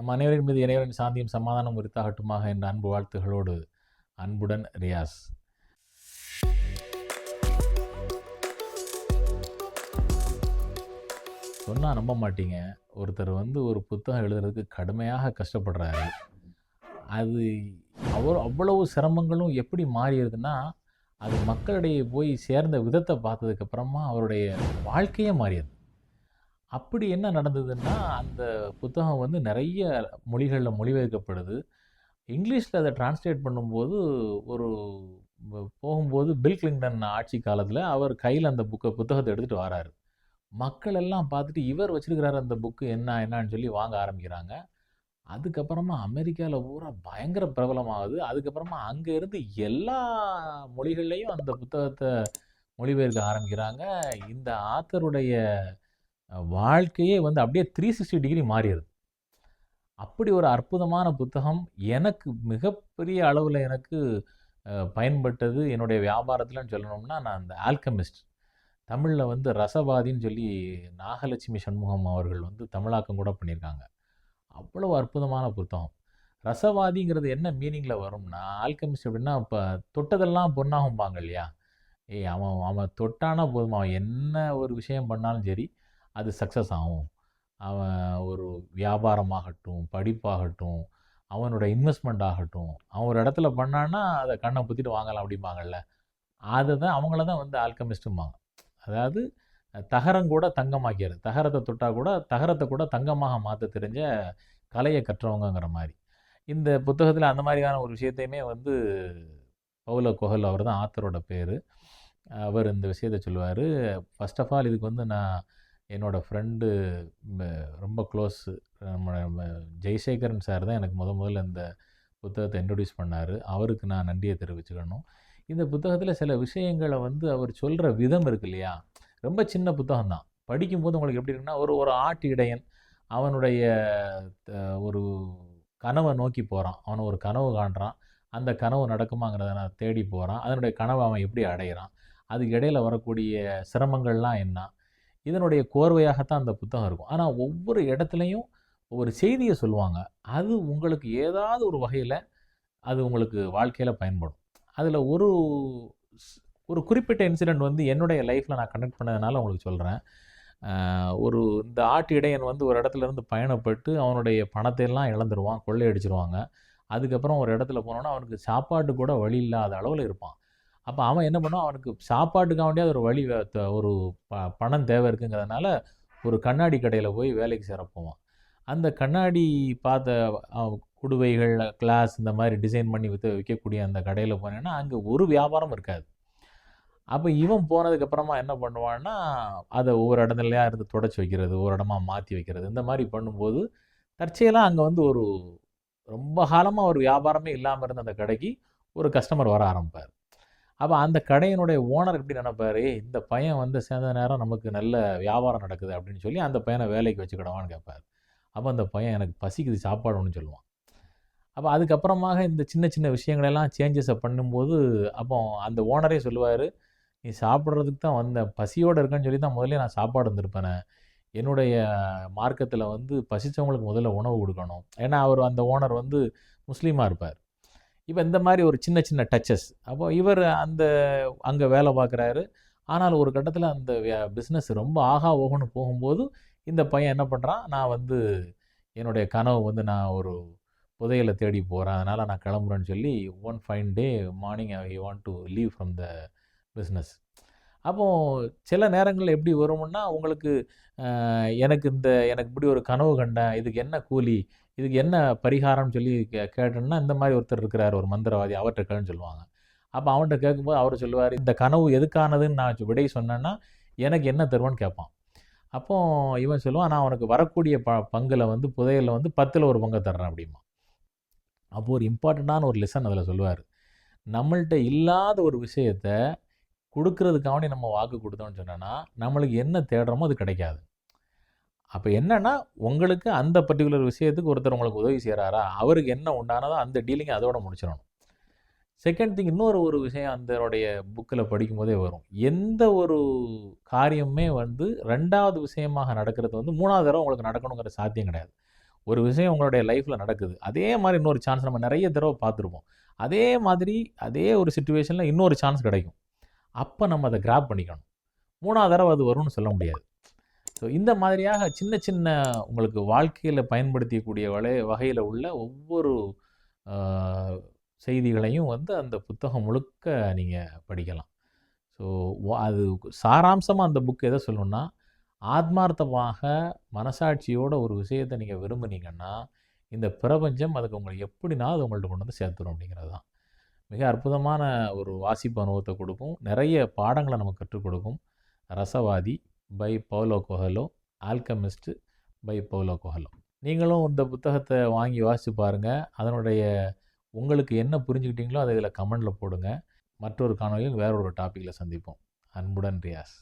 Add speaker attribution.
Speaker 1: நம் அனைவரின் மீது இறைவனின் சாந்தியும் சமாதானம் உரித்தாகட்டுமாக என்ற அன்பு வாழ்த்துகளோடு அன்புடன் ரியாஸ். சொன்னால் நம்ப மாட்டீங்க, ஒருத்தர் ஒரு புத்தகம் எழுதுறதுக்கு கடுமையாக கஷ்டப்படுறாரு. அது அவ்வளவு சிரமங்களும் எப்படி மாறிடுதுன்னா, அது மக்களிடையே போய் சேர்ந்த விதத்தை பார்த்ததுக்கப்புறமா அவருடைய வாழ்க்கையே மாறியது. அப்படி என்ன நடந்ததுன்னா, அந்த புத்தகம் நிறைய மொழிகளில் மொழிபெயர்க்கப்படுது. இங்கிலீஷில் அதை டிரான்ஸ்லேட் பண்ணும்போது ஒரு போகும்போது பில் கிளின்டன் ஆட்சி காலத்தில் அவர் கையில் அந்த புத்தகத்தை எடுத்துகிட்டு வராரு. மக்கள் எல்லாம் பார்த்துட்டு இவர் வச்சிருக்கிறாரு அந்த புக்கு என்னன்னு சொல்லி வாங்க ஆரம்பிக்கிறாங்க. அதுக்கப்புறமா அமெரிக்காவில் பூரா பயங்கர பிரபலமாகுது. அதுக்கப்புறமா அங்கே இருந்து எல்லா மொழிகள்லையும் அந்த புத்தகத்தை மொழிபெயர்க்க ஆரம்பிக்கிறாங்க. இந்த ஆத்தருடைய வாழ்க்கையே அப்படியே 360 டிகிரி மாறிடுது. அப்படி ஒரு அற்புதமான புத்தகம் எனக்கு மிகப்பெரிய அளவில் எனக்கு பயன்பட்டது என்னுடைய வியாபாரத்தில்னு சொல்லணும்னா, நான் அந்த ஆல்கமிஸ்ட் தமிழில் ரசவாதின்னு சொல்லி நாகலட்சுமி சண்முகம் அவர்கள் தமிழாக்கம் கூட பண்ணியிருக்காங்க. அவ்வளவு அற்புதமான புத்தகம். ரசவாதிங்கிறது என்ன மீனிங்கில் வரும்னா, ஆல்கமிஸ்ட் அப்படின்னா இப்போ தொட்டதெல்லாம் பொண்ணாகும்பாங்க இல்லையா? அவன் தொட்டானா போதுமா, அவன் என்ன ஒரு விஷயம் பண்ணாலும் சரி அது சக்ஸஸ் ஆகும். அவன் ஒரு வியாபாரமாகட்டும், படிப்பாகட்டும், அவனோட இன்வெஸ்ட்மெண்ட் ஆகட்டும், அவன் ஒரு இடத்துல பண்ணான்னா அதை கண்ணை புத்திட்டு வாங்கலாம் அப்படிம்பாங்கள்ல, அதை தான் அவங்கள தான் ஆல்கமிஸ்ட்டும்பாங்க. அதாவது தகரம் கூட தங்கமாக்கிறது, தகரத்தை தொட்டால் கூட தகரத்தை கூட தங்கமாக மாற்ற தெரிஞ்ச கலையை கற்றவங்கிற மாதிரி. இந்த புத்தகத்தில் அந்த மாதிரியான ஒரு விஷயத்தையுமே பவுலோ கொஹெல்யோ, அவர் தான் ஆத்தரோட பேர். அவர் இந்த விஷயத்தை சொல்லுவார். ஃபர்ஸ்ட் ஆஃப் ஆல் இதுக்கு நான் என்னோடய ஃப்ரெண்டு ரொம்ப க்ளோஸு நம்ம ஜெய்சேகரன் சார் தான் எனக்கு முதல்ல இந்த புத்தகத்தை இன்ட்ரடியூஸ் பண்ணார். அவருக்கு நான் நன்றியை தெரிவிச்சுக்கணும். இந்த புத்தகத்தில் சில விஷயங்களை அவர் சொல்கிற விதம் இருக்கு இல்லையா, ரொம்ப சின்ன புத்தகம் தான். படிக்கும்போது உங்களுக்கு எப்படி இருக்குன்னா, ஒரு ஆட்டு இடையன் அவனுடைய ஒரு கனவை நோக்கி போகிறான். அவனை ஒரு கனவு காண்றான். அந்த கனவு நடக்குமாங்கிறத நான் தேடி போகிறான். அதனுடைய கனவை அவன் எப்படி அடைகிறான், அதுக்கு இடையில் வரக்கூடிய சிரமங்கள்லாம் என்ன, இதனுடைய கோர்வையாகத்தான் அந்த புத்தகம் இருக்கும். ஆனால் ஒவ்வொரு இடத்துலையும் ஒரு செய்தியை சொல்லுவாங்க. அது உங்களுக்கு ஏதாவது ஒரு வகையில் அது உங்களுக்கு வாழ்க்கையில் பயன்படும். அதில் ஒரு குறிப்பிட்ட இன்சிடெண்ட் என்னுடைய லைஃப்பில் நான் கனெக்ட் பண்ணதுனால உங்களுக்கு சொல்கிறேன். இந்த ஆட்டு இடையன் ஒரு இடத்துலேருந்து பயணப்பட்டு அவனுடைய பணத்தை எல்லாம் இழந்துருவான், கொள்ளையடிச்சிருவாங்க. அதுக்கப்புறம் ஒரு இடத்துல போனோன்னா அவனுக்கு சாப்பாட்டு கூட வழி இல்லாத அளவில் இருப்பான். அப்போ அவன் என்ன பண்ணுவான், அவனுக்கு சாப்பாட்டுக்காக வேண்டிய ஒரு வழி ஒரு பணம் தேவை இருக்குங்கிறதுனால ஒரு கண்ணாடி கடையில் போய் வேலைக்கு சேர போவான். அந்த கண்ணாடி பார்த்த குடுவைகள், கிளாஸ் இந்த மாதிரி டிசைன் பண்ணி விற்கக்கூடிய அந்த கடையில் போனேன்னா அங்கே ஒரு வியாபாரம் இருக்காது. அப்போ இவன் போனதுக்கப்புறமா என்ன பண்ணுவான்னா, அதை ஒவ்வொரு இடத்துலையா இருந்து தொடச்சி வைக்கிறது, ஒரு இடமா மாற்றி வைக்கிறது, இந்த மாதிரி பண்ணும்போது தற்செயலாக அங்கே ஒரு ரொம்ப காலமாக ஒரு வியாபாரமே இல்லாமல் இருந்த அந்த கடைக்கு ஒரு கஸ்டமர் வர ஆரம்பிப்பார். அப்போ அந்த கடையினுடைய ஓனர் எப்படி நினைப்பார், இந்த பையன் சேர்ந்த நேரம் நமக்கு நல்ல வியாபாரம் நடக்குது அப்படின்னு சொல்லி அந்த பையனை வேலைக்கு வச்சுக்கிடவான்னு கேட்பார். அப்போ அந்த பையன் எனக்கு பசிக்குது சாப்பாடு ஒன்று சொல்லுவான். அப்போ அதுக்கப்புறமாக இந்த சின்ன சின்ன விஷயங்களெல்லாம் சேஞ்சஸை பண்ணும்போது அப்போ அந்த ஓனரே சொல்லுவார், நீ சாப்பிட்றதுக்கு தான் வந்த, பசியோடு இருக்கேன்னு சொல்லி தான் முதல்ல நான் சாப்பாடு வந்திருப்பேனே. என்னுடைய மார்க்கத்தில் பசித்தவங்களுக்கு முதல்ல உணவு கொடுக்கணும். ஏன்னா அவர் அந்த ஓனர் முஸ்லீமாக இருப்பார். இப்போ இந்த மாதிரி ஒரு சின்ன சின்ன டச்சஸ். அப்போ இவர் அங்கே வேலை பார்க்குறாரு. ஆனால் ஒரு கட்டத்தில் அந்த பிஸ்னஸ் ரொம்ப ஆகா ஓகன்னு போகும்போது இந்த பையன் என்ன பண்ணுறான், நான் என்னுடைய கனவு நான் ஒரு புதையலை தேடி போகிறேன், அதனால் நான் கிளம்புறேன்னு சொல்லி one fine day morning I want to leave from the business. அப்போது சில நேரங்களில் எப்படி வரும்னா, உங்களுக்கு எனக்கு இப்படி ஒரு கனவு கண்டேன், இதுக்கு என்ன கூலி, இதுக்கு என்ன பரிகாரம்னு சொல்லி கேட்டோன்னா, இந்த மாதிரி ஒருத்தர் இருக்கிறார் ஒரு மந்திரவாதி, அவர்கிட்ட கேளுன்னு சொல்லுவாங்க. அப்போ அவன்கிட்ட கேட்கும்போது அவர் சொல்லுவார், இந்த கனவு எதுக்கானதுன்னு நான் விடை சொன்னேன்னா எனக்கு என்ன தருவான்னு கேட்பான். அப்போ இவன் சொல்லுவான், நான் உனக்கு வரக்கூடிய பங்கில் புதையலில் 10ல் ஒரு பங்கை தர்றேன் அப்படிமா. அப்போது ஒரு இம்பார்ட்டண்ட்டான ஒரு லெசன் அதில் சொல்லுவார், நம்மள்கிட்ட இல்லாத ஒரு விஷயத்தை கொடுக்கறதுக்காக நம்ம வாக்கு கொடுத்தோம்னு சொன்னோன்னா நம்மளுக்கு என்ன தேடுறோமோ அது கிடைக்காது. அப்போ என்னென்னா, உங்களுக்கு அந்த பர்டிகுலர் விஷயத்துக்கு ஒருத்தர் உங்களுக்கு உதவி செய்கிறாரா, அவருக்கு என்ன உண்டானதோ அந்த டீலிங்கை அதோட முடிச்சிடணும். செகண்ட் திங், இன்னொரு விஷயம் அந்தனுடைய புக்கில் படிக்கும்போதே வரும், எந்த ஒரு காரியமே 2வது விஷயமாக நடக்கிறது 3வது தடவை உங்களுக்கு நடக்கணுங்கிற சாத்தியம் கிடையாது. ஒரு விஷயம் உங்களுடைய லைஃப்பில் நடக்குது, அதே மாதிரி இன்னொரு சான்ஸ் நம்ம நிறைய தடவை பார்த்துருப்போம். அதே மாதிரி அதே ஒரு சிச்சுவேஷனில் இன்னொரு சான்ஸ் கிடைக்கும். அப்போ நம்ம அதை கிராப் பண்ணிக்கணும். 3வது தடவை அது வரும்னு சொல்ல முடியாது. ஸோ இந்த மாதிரியாக சின்ன சின்ன உங்களுக்கு வாழ்க்கையில் பயன்படுத்தக்கூடிய வகையில் உள்ள ஒவ்வொரு செய்திகளையும் வந்து அந்த புத்தகம் முழுக்க நீங்கள் படிக்கலாம். ஸோ அது சாராம்சமாக அந்த புக் எதை சொல்லணும்னா, ஆத்மார்த்தமாக மனசாட்சியோட ஒரு விஷயத்தை நீங்கள் விரும்புனீங்கன்னா, இந்த பிரபஞ்சம் அதுக்கு உங்களுக்கு எப்படினா அது உங்கள்ட்ட கொண்டு வந்து சேர்த்துரும் அப்படிங்கிறது தான். மிக அற்புதமான ஒரு வாசிப்பு அனுபவத்தை கொடுக்கும். நிறைய பாடங்களை நமக்கு கற்றுக் கொடுக்கும். ரசவாதி பை பவுலோ கொஹெலோ, ஆல்கெமிஸ்ட் பை பவுலோ கொஹெலோ. நீங்களும் இந்த புத்தகத்தை வாங்கி வாசித்து பாருங்கள். அதனுடைய உங்களுக்கு என்ன புரிஞ்சுக்கிட்டீங்களோ அதை இதில் கமெண்டில் போடுங்க. மற்றொரு காணொளியில் வேற ஒரு டாப்பிக்கில் சந்திப்போம். அன்புடன் ரியாஸ்.